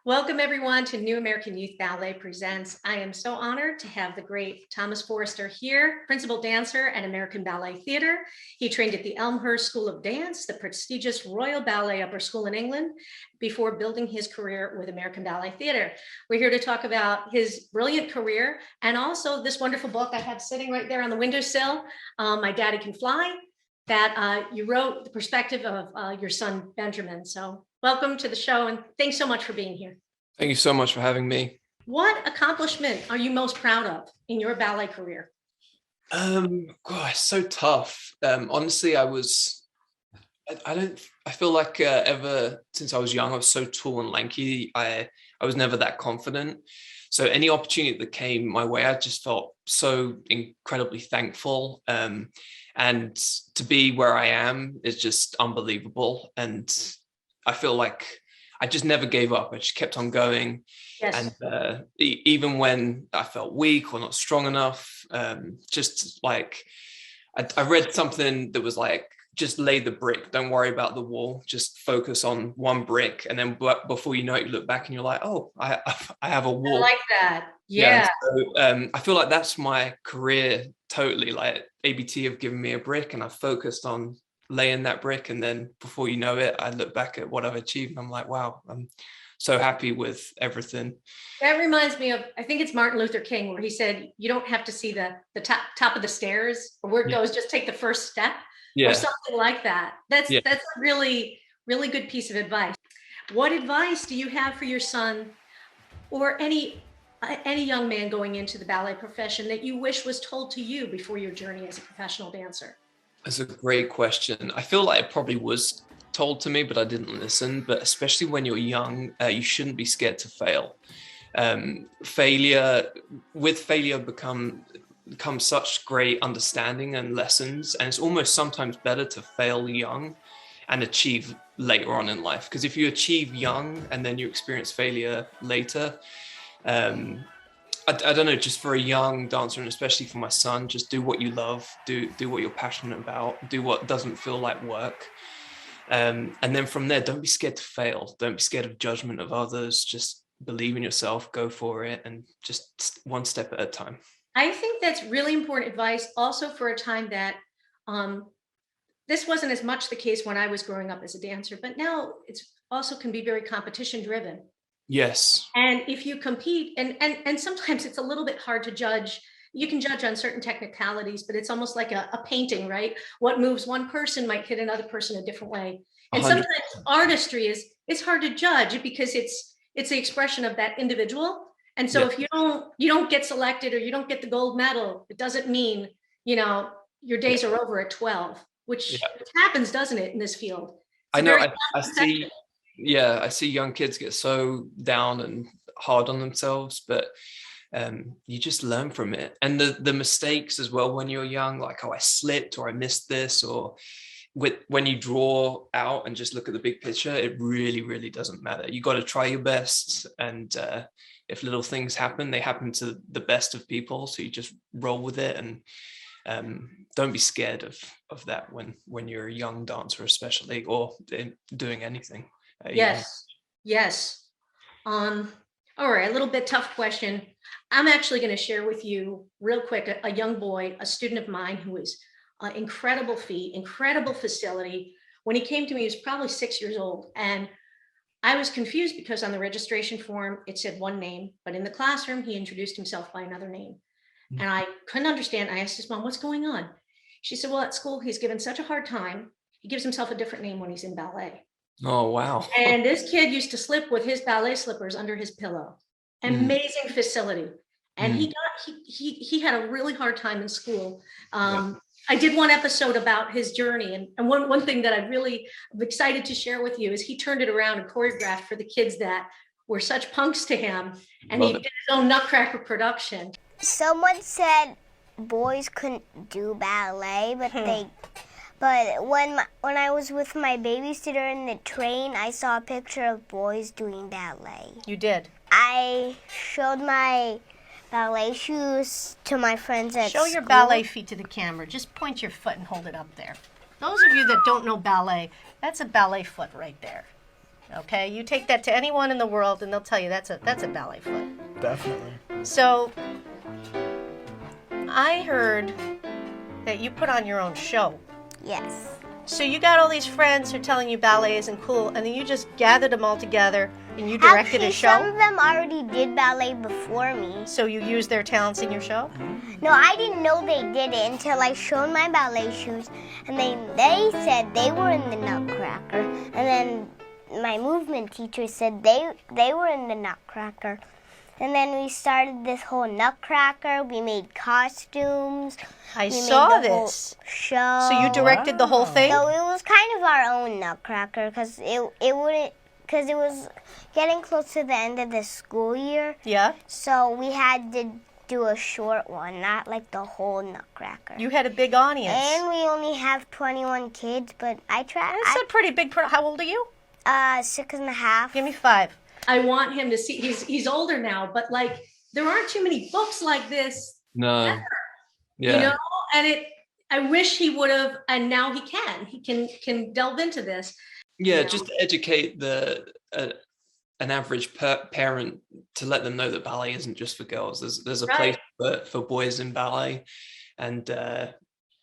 Welcome everyone to New American Youth Ballet Presents. I am so honored to have the great Thomas Forster here, principal dancer at American Ballet Theatre. He trained at the Elmhurst School of Dance, the prestigious Royal Ballet Upper School in England, before building his career with American Ballet Theatre. We're here to talk about his brilliant career and also this wonderful book I have sitting right there on the windowsill, My Daddy Can Fly, that you wrote the perspective of your son, Benjamin. So welcome to the show, and thanks so much for being here. Thank you so much for having me. What accomplishment are you most proud of in your ballet career? It's so tough. Honestly, I feel like ever since I was young, I was so tall and lanky. I was never that confident. So any opportunity that came my way, I just felt so incredibly thankful. And to be where I am is just unbelievable. And I feel like I just never gave up. I just kept on going. Yes. And even when I felt weak or not strong enough, just like I read something that was like, just lay the brick, don't worry about the wall, just focus on one brick. And then before you know it, you look back and you're like, oh, I have a wall. I like that. Yeah. So, I feel like that's my career totally. Like ABT have given me a brick and I focused on laying that brick, and then before you know it, I look back at what I've achieved and I'm like, wow, I'm so happy with everything. That reminds me of, I think it's Martin Luther King, where he said, you don't have to see the top of the stairs or where it goes, just take the first step, or something like that. That's a really, really good piece of advice. What advice do you have for your son or any young man going into the ballet profession that you wish was told to you before your journey as a professional dancer? That's a great question. I feel like it probably was told to me, but I didn't listen. But especially when you're young, you shouldn't be scared to fail. Failure becomes such great understanding and lessons. And it's almost sometimes better to fail young and achieve later on in life. Because if you achieve young and then you experience failure later, I don't know, just for a young dancer, and especially for my son, just do what you love, do what you're passionate about, do what doesn't feel like work. And then from there, don't be scared to fail. Don't be scared of judgment of others. Just believe in yourself, go for it, and just one step at a time. I think that's really important advice also for a time that this wasn't as much the case when I was growing up as a dancer, but now it's also can be very competition driven. Yes. And if you compete, and sometimes it's a little bit hard to judge. You can judge on certain technicalities, but it's almost like a painting, right? What moves one person might hit another person a different way. And 100. sometimes artistry is, it's hard to judge because it's the expression of that individual. And so Yeah. if you don't get selected or you don't get the gold medal, it doesn't mean, you know, your Yeah. days are over at 12, Yeah. which happens, doesn't it, in this field? It's I a know. very I see. competitive. Yeah, I see young kids get so down and hard on themselves, but you just learn from it. And the mistakes as well when you're young, like, oh, I slipped or I missed this, or when you draw out and just look at the big picture, it really, really doesn't matter. You got to try your best, and if little things happen, they happen to the best of people. So you just roll with it, and don't be scared of that when you're a young dancer, especially, or doing anything at a young. Yes, yes. All right, a little bit tough question. I'm actually going to share with you real quick a young boy, a student of mine who is incredible feat, incredible facility. When he came to me, he was probably 6 years old. And I was confused because on the registration form, it said one name, but in the classroom, he introduced himself by another name. And I couldn't understand. I asked his mom, what's going on? She said, well, at school, he's given such a hard time. He gives himself a different name when he's in ballet. Oh, wow. And this kid used to slip with his ballet slippers under his pillow. Mm, Amazing facility. And mm, he had a really hard time in school. yeah. I did one episode about his journey, and one thing that I really am excited to share with you is he turned it around and choreographed for the kids that were such punks to him, and he Love did it. his own Nutcracker production. Someone said boys couldn't do ballet, but when I was with my babysitter in the train, I saw a picture of boys doing ballet. You did. I showed my ballet shoes to my friends at Show your school. ballet feet to the camera. Just point your foot and hold it up there. Those of you that don't know ballet, that's a ballet foot right there. Okay, you take that to anyone in the world and they'll tell you that's a ballet foot. Definitely. So I heard that you put on your own show. Yes. So you got all these friends who are telling you ballet isn't cool, and then you just gathered them all together and you directed Actually, a show? some of them already did ballet before me. So you used their talents in your show? No, I didn't know they did it until I showed my ballet shoes, and they said they were in the Nutcracker, and then my movement teacher said they were in the Nutcracker. And then we started this whole Nutcracker. We made costumes. I We saw made the whole this. show. So you directed the whole thing? So it was kind of our own Nutcracker because it was getting close to the end of the school year. Yeah? So we had to do a short one, not like the whole Nutcracker. You had a big audience. And we only have 21 kids, but I tried. That's a pretty big how old are you? 6.5. Give me 5. I want him to see, he's older now, but like, there aren't too many books like this, No. Yeah. you know, and I wish he would have, and now he can delve into this. Yeah, Yeah. just to educate an average parent, to let them know that ballet isn't just for girls. There's a Right. place for boys in ballet, and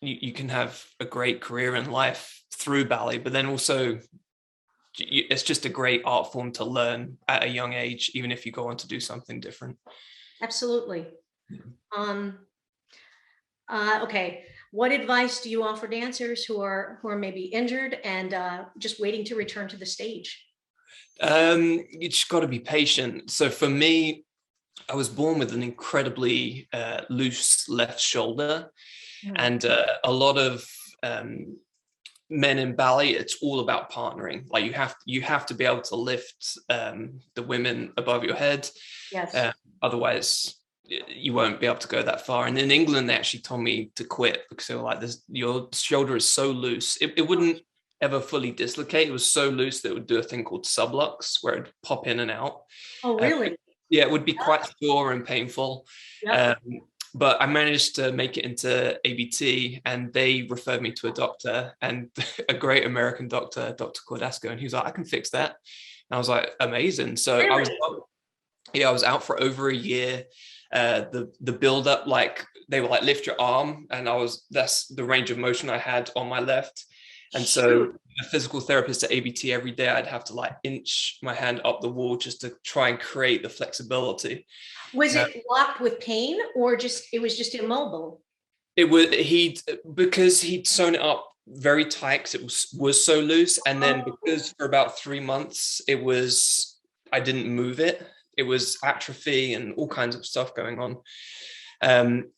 you can have a great career in life through ballet. But then also, it's just a great art form to learn at a young age, even if you go on to do something different. Absolutely. Okay. What advice do you offer dancers who are maybe injured and just waiting to return to the stage? You just got to be patient. So for me, I was born with an incredibly loose left shoulder, and a lot of men in ballet, it's all about partnering. Like you have to be able to lift the women above your head. Yes. Otherwise you won't be able to go that far. And in England, they actually told me to quit because they were like, your shoulder is so loose. It wouldn't ever fully dislocate. It was so loose that it would do a thing called sublux, where it'd pop in and out. Oh, really? Yeah, it would be quite sore and painful. Yeah. But I managed to make it into ABT, and they referred me to a doctor, and a great American doctor, Dr. Cordasco, and he was like, I can fix that. And I was like, amazing. So Really? I was out for over a year. The build up, like they were like, lift your arm, and that's the range of motion I had on my left. And so a physical therapist at ABT every day, I'd have to like inch my hand up the wall just to try and create the flexibility. Was it locked with pain or it was just immobile? Because he'd sewn it up very tight because it was so loose. And then because for about 3 months, I didn't move it. It was atrophy and all kinds of stuff going on.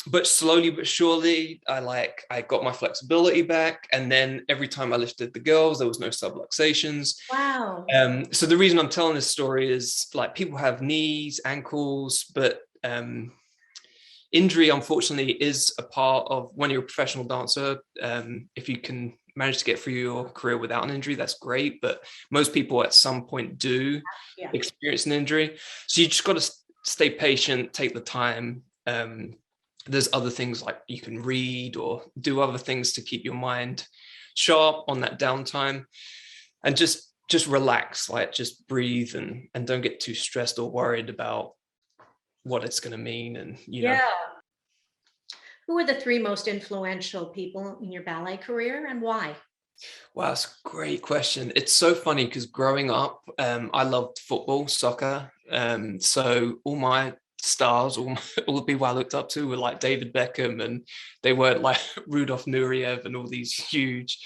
But slowly but surely, I got my flexibility back. And then every time I lifted the girls, there was no subluxations. Wow. So the reason I'm telling this story is like people have knees, ankles, but injury, unfortunately, is a part of when you're a professional dancer. If you can manage to get through your career without an injury, that's great. But most people at some point do experience an injury. So you just got to stay patient, take the time. There's other things like you can read or do other things to keep your mind sharp on that downtime, and just relax, like just breathe and don't get too stressed or worried about what it's going to mean. And you know. Who are the 3 most influential people in your ballet career and why? Wow, that's a great question. It's so funny because growing up, I loved football, soccer. So all my stars, all the people I looked up to were like David Beckham, and they weren't like Rudolf Nureyev and all these huge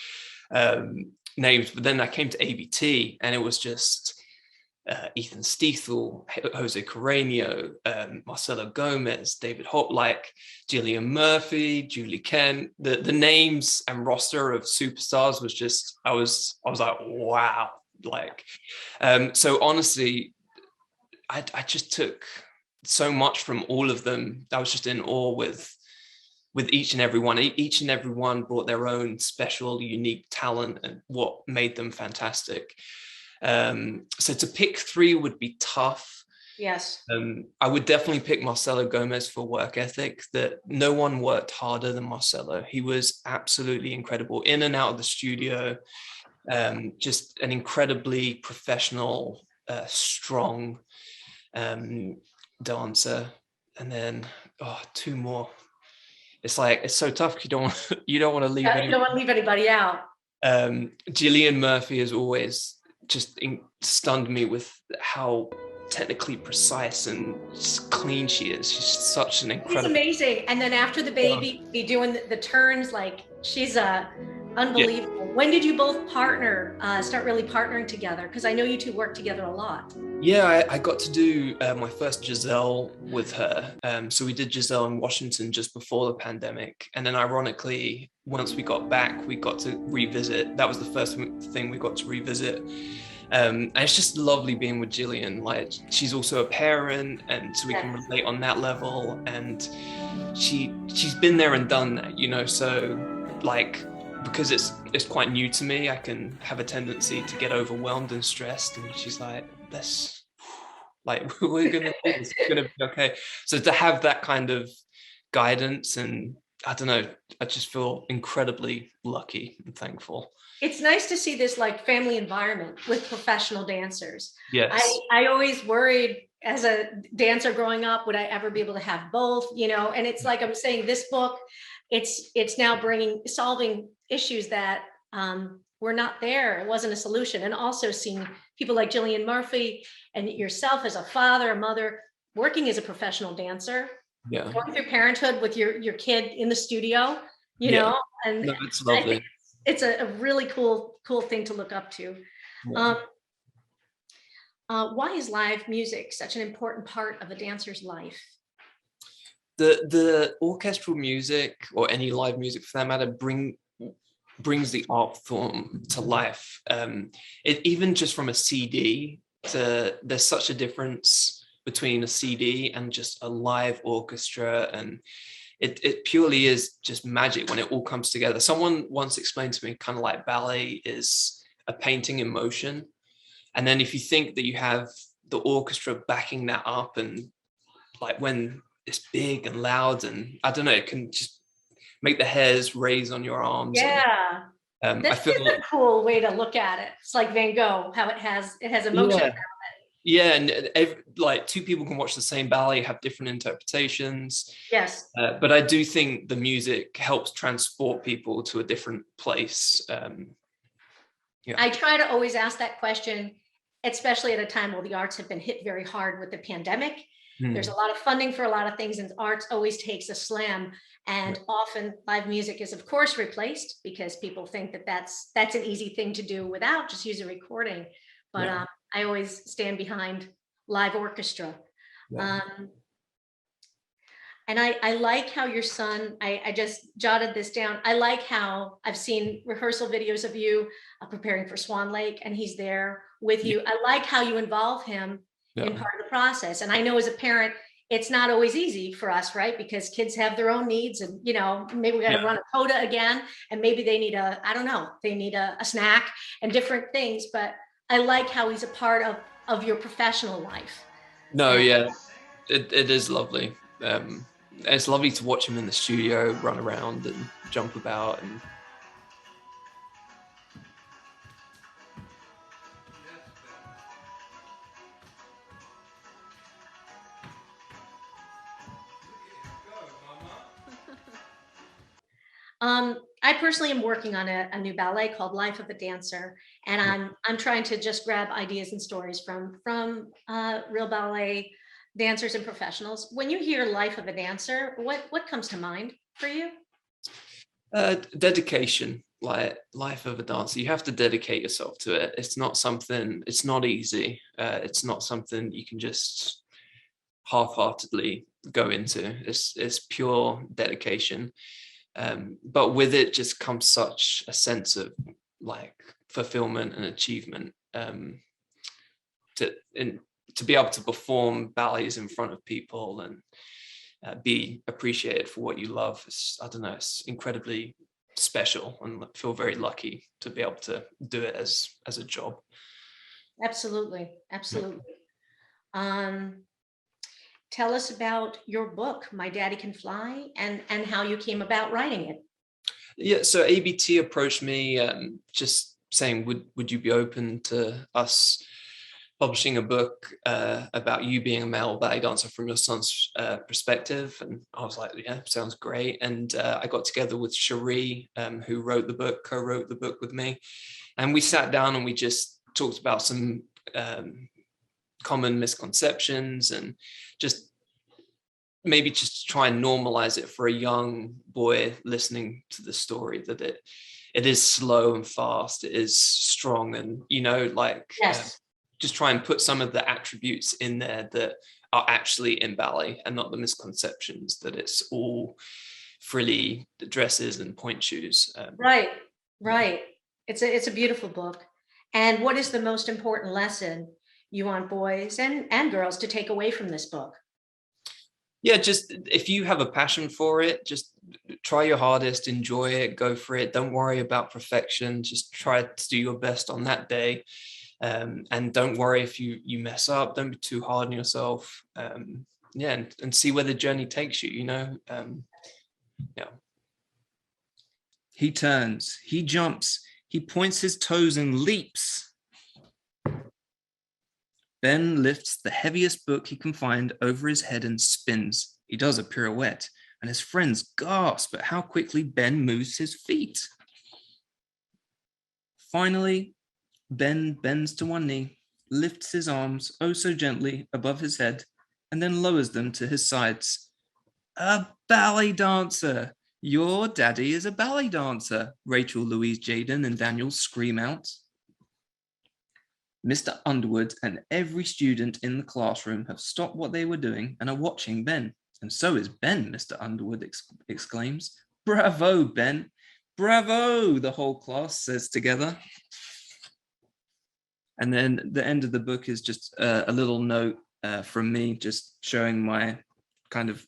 names. But then I came to ABT and it was just Ethan Stiefel, Jose Carreño, Marcelo Gomez, David Hope, like Gillian Murphy, Julie Kent. The names and roster of superstars was just, I was like, wow. Like, so honestly, I just took so much from all of them. I was just in awe with each and every one. Each and every one brought their own special, unique talent and what made them fantastic. So to pick 3 would be tough. Yes. I would definitely pick Marcelo Gomez for work ethic. That no one worked harder than Marcelo. He was absolutely incredible in and out of the studio. Just an incredibly professional, strong dancer. And then 2 more. It's like it's so tough. You don't want to leave. You don't want to leave anybody out. Gillian Murphy has always just stunned me with how technically precise and just clean she is. She's such an incredible. She's amazing. And then after the baby, be doing the turns, like she's unbelievable. Yeah. When did you both start really partnering together? Because I know you 2 work together a lot. Yeah, I got to do my first Giselle with her. So we did Giselle in Washington just before the pandemic. And then ironically, once we got back, we got to revisit. That was the first thing we got to revisit. And it's just lovely being with Gillian. Like, she's also a parent, and so we can relate on that level. And she's been there and done that, you know. So like, because it's quite new to me, I can have a tendency to get overwhelmed and stressed. And she's like, we're gonna do this. It's gonna be okay. So to have that kind of guidance, and I don't know, I just feel incredibly lucky and thankful. It's nice to see this like family environment with professional dancers. Yes. I always worried as a dancer growing up, would I ever be able to have both, you know? And it's like I'm saying, this book, it's now solving issues that were not there. It wasn't a solution. And also seeing people like Gillian Murphy and yourself as a father, a mother, working as a professional dancer, going through parenthood with your kid in the studio, you know, and no, it's lovely. It's a really cool thing to look up to. Yeah. Why is live music such an important part of a dancer's life? The orchestral music, or any live music for that matter, brings the art form to life. Even just from a CD there's such a difference between a CD and just a live orchestra, and it purely is just magic when it all comes together. Someone once explained to me, kind of like ballet is a painting in motion, and then if you think that you have the orchestra backing that up, and like when it's big and loud, and I don't know, it can just make the hairs raise on your arms. Yeah. I feel a cool way to look at it. It's like Van Gogh, how it has emotion. Yeah, and like 2 people can watch the same ballet, have different interpretations. Yes. But I do think the music helps transport people to a different place. Yeah. I try to always ask that question, especially at a time where the arts have been hit very hard with the pandemic. There's a lot of funding for a lot of things, and arts always takes a slam. And often live music is, of course, replaced because people think that that's an easy thing to do without, just use a recording. But I always stand behind live orchestra. Yeah. And I like how your son, I just jotted this down. I like how I've seen rehearsal videos of you preparing for Swan Lake, and he's there with you. I like how you involve him in part of the process. And I know as a parent, it's not always easy for us, right? Because kids have their own needs, and maybe we got to run a coda again, and maybe they need I don't know, they need a snack and different things. But I like how he's a part of your professional life. No, yeah, it is lovely. It's lovely to watch him in the studio run around and jump about. And I personally am working on a new ballet called Life of a Dancer, and I'm trying to just grab ideas and stories from real ballet dancers and professionals. When you hear Life of a Dancer, what comes to mind for you? Dedication, like Life of a Dancer. You have to dedicate yourself to it. It's not easy. It's not something you can just half-heartedly go into. It's pure dedication. But with it just comes such a sense of like fulfillment and achievement. To be able to perform ballets in front of people and be appreciated for what you love, I don't know, it's incredibly special, and I feel very lucky to be able to do it as a job. Absolutely. Tell us about your book, My Daddy Can Fly, and how you came about writing it. Yeah, so ABT approached me, just saying, would you be open to us publishing a book about you being a male ballet dancer from your son's perspective? And I was like, yeah, sounds great. And I got together with Cherie, who co-wrote the book with me. And we sat down and we just talked about some common misconceptions, and just maybe just try and normalize it for a young boy listening to the story, that it is slow and fast, it is strong, and just try and put some of the attributes in there that are actually in ballet, and not the misconceptions that it's all frilly dresses and point shoes. Right. It's a beautiful book. And what is the most important lesson you want boys and girls to take away from this book? Yeah, just if you have a passion for it, just try your hardest, enjoy it, go for it. Don't worry about perfection. Just try to do your best on that day. And don't worry if you mess up. Don't be too hard on yourself. And see where the journey takes you, He turns, he jumps, he points his toes and leaps. Ben lifts the heaviest book he can find over his head and spins. He does a pirouette, and his friends gasp at how quickly Ben moves his feet. Finally, Ben bends to one knee, lifts his arms oh so gently above his head, and then lowers them to his sides. A ballet dancer! Your daddy is a ballet dancer! Rachel, Louise, Jaden, and Daniel scream out. Mr. Underwood and every student in the classroom have stopped what they were doing and are watching Ben. And so is Ben, Mr. Underwood exclaims. Bravo, Ben! Bravo! The whole class says together. And then the end of the book is just a little note from me, just showing my kind of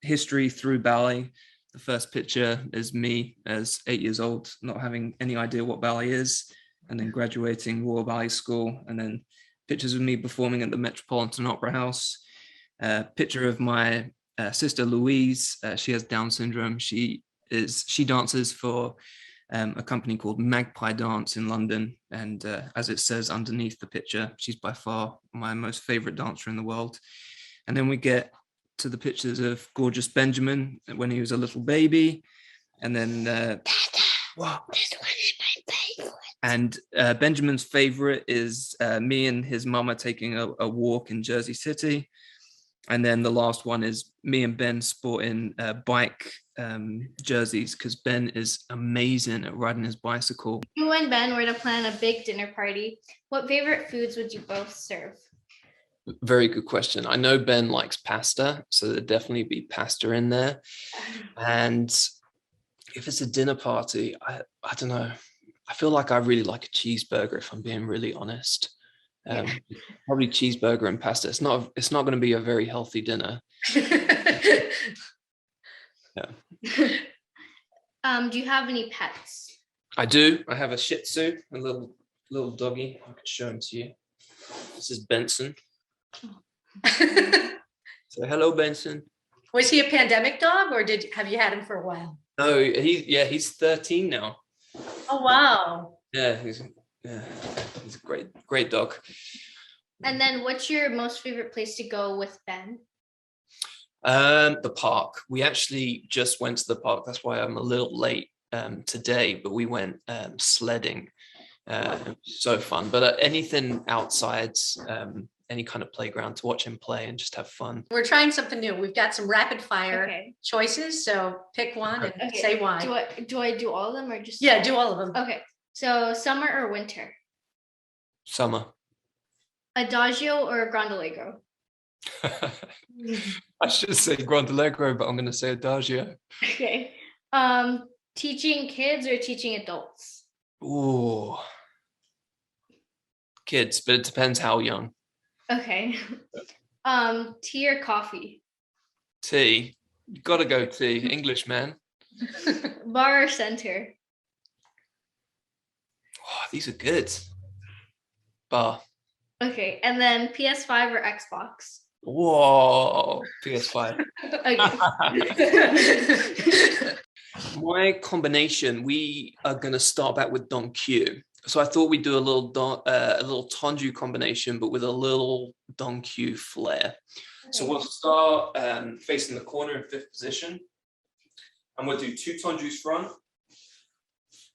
history through ballet. The first picture is me as 8 years old, not having any idea what ballet is, and then graduating Royal Ballet School, and then pictures of me performing at the Metropolitan Opera House. Picture of my sister Louise. She has Down syndrome. She dances for a company called Magpie Dance in London, and as it says underneath the picture, she's by far my most favorite dancer in the world. And then we get to the pictures of gorgeous Benjamin when he was a little baby, and then Dada, this one is my favorite. And Benjamin's favorite is me and his mama taking a walk in Jersey City. And then the last one is me and Ben sporting bike jerseys, because Ben is amazing at riding his bicycle. If you and Ben were to plan a big dinner party, what favorite foods would you both serve? Very good question. I know Ben likes pasta, so there'd definitely be pasta in there. And if it's a dinner party, I don't know. I feel like I really like a cheeseburger, if I'm being really honest. Probably cheeseburger and pasta. It's not going to be a very healthy dinner. Yeah. Do you have any pets? I do. I have a Shih Tzu, a little doggy. I could show him to you. This is Benson. So hello, Benson. Was he a pandemic dog, or have you had him for a while? No, he's 13 now. Oh wow. Yeah, he's a great dog. And then what's your most favorite place to go with Ben? The park. We actually just went to the park. That's why I'm a little late today, but we went sledding. It was so fun. But anything outside, any kind of playground to watch him play and just have fun. We're trying something new. We've got some rapid fire choices, so pick one and say why. Do I do all of them or just? Yeah, do all of them. Okay. So summer or winter? Summer. Adagio or Grande I should say Grande Allegro, but I'm going to say Adagio. Okay. Teaching kids or teaching adults? Ooh. Kids, but it depends how young. Okay. Tea or coffee? Tea. You gotta go tea. English, man. Bar or center? Oh, these are good. Bar. Okay. And then PS5 or Xbox? Whoa. PS5. Okay. My combination, we are gonna start back with Don Q. So I thought we'd do a little Tendu combination, but with a little Don Q flair. So we'll start facing the corner in 5th position. And we'll do 2 Tendus front,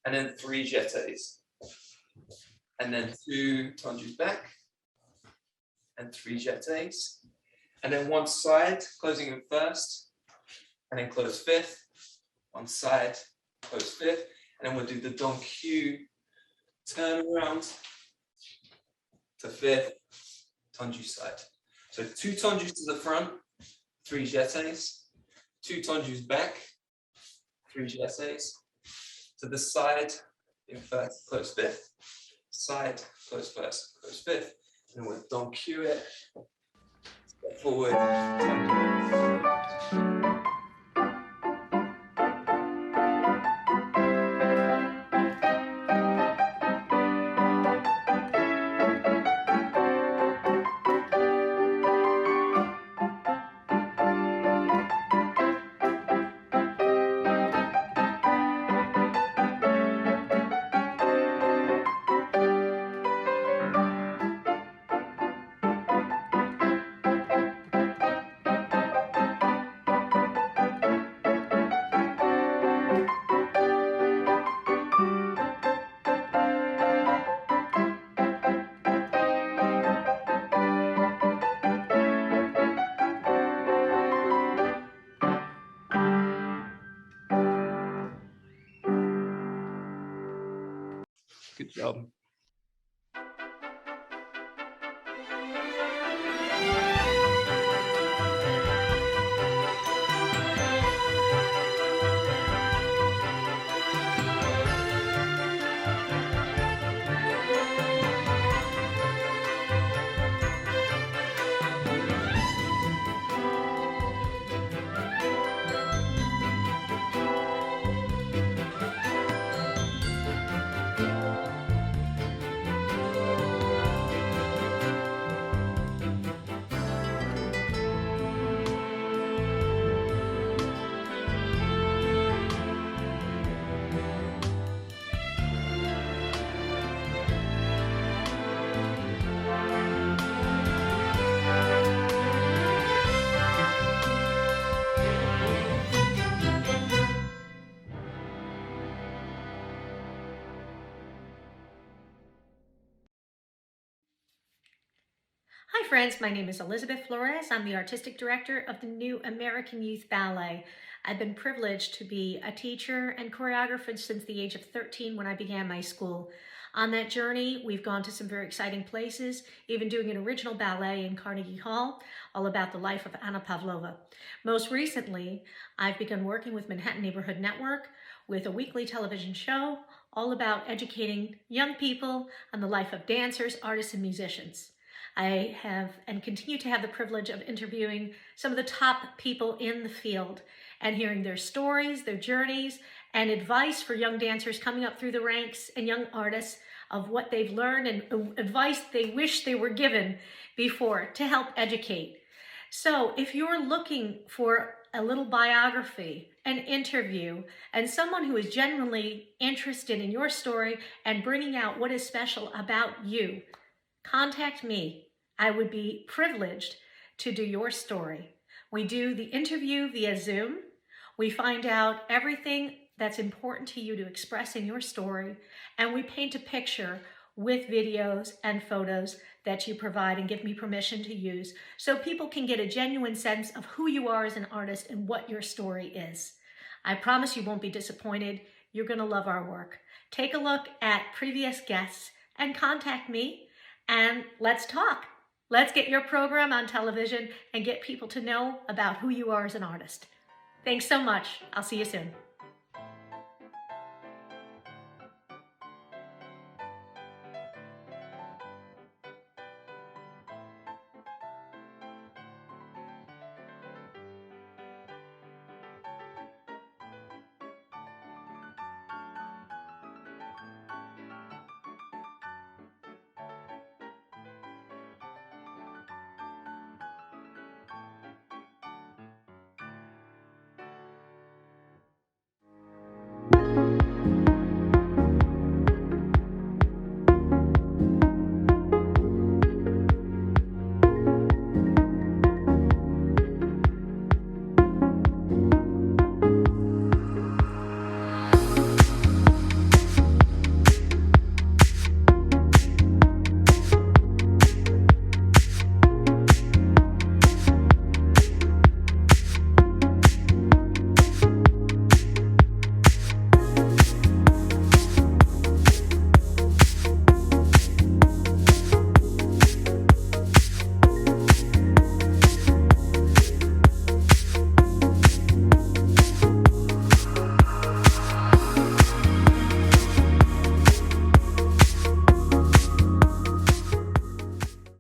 and then 3 jetés. And then 2 Tendus back, and 3 jetés. And then one side, closing in 1st, and then close 5th. One side, close 5th. And then we'll do the Don Q turn around to 5th, Tendu side. So 2 Tendus to the front, 3 jetés, 2 Tendus back, 3 jetés, to the side, in 1st, close 5th, side, close 1st, close 5th, and we'll Don Q it, step forward, Tendu. Good job. Hi friends, my name is Elizabeth Flores. I'm the Artistic Director of the New American Youth Ballet. I've been privileged to be a teacher and choreographer since the age of 13 when I began my school. On that journey, we've gone to some very exciting places, even doing an original ballet in Carnegie Hall, all about the life of Anna Pavlova. Most recently, I've begun working with Manhattan Neighborhood Network with a weekly television show all about educating young people on the life of dancers, artists, and musicians. I have and continue to have the privilege of interviewing some of the top people in the field and hearing their stories, their journeys, and advice for young dancers coming up through the ranks and young artists of what they've learned and advice they wish they were given before to help educate. So if you're looking for a little biography, an interview, and someone who is genuinely interested in your story and bringing out what is special about you, contact me. I would be privileged to do your story. We do the interview via Zoom. We find out everything that's important to you to express in your story, and we paint a picture with videos and photos that you provide and give me permission to use so people can get a genuine sense of who you are as an artist and what your story is. I promise you won't be disappointed. You're going to love our work. Take a look at previous guests and contact me, and let's talk. Let's get your program on television and get people to know about who you are as an artist. Thanks so much. I'll see you soon.